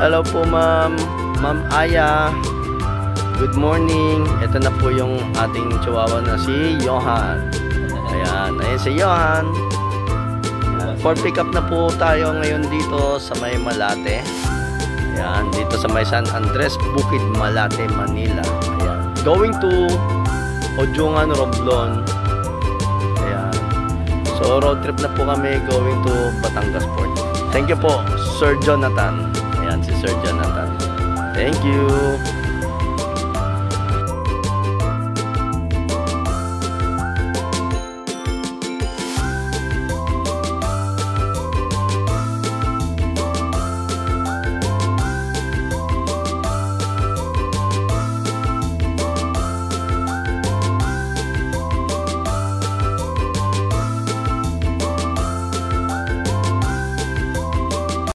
Hello po ma'am. Ma'am Aya. Good morning. Ito na po yung ating chihuahua na si Johan. Ayan. Ayan si Johan. For pick up na po tayo ngayon dito sa may Malate. Ayan. Dito sa may San Andres, Bukid, Malate, Manila. Ayan. Going to Ojungan, Romblon. Ayan. So road trip na po kami going to Batangas Port. Thank you po, Sir Jonathan. Ayan si Sir Jonathan. Thank you.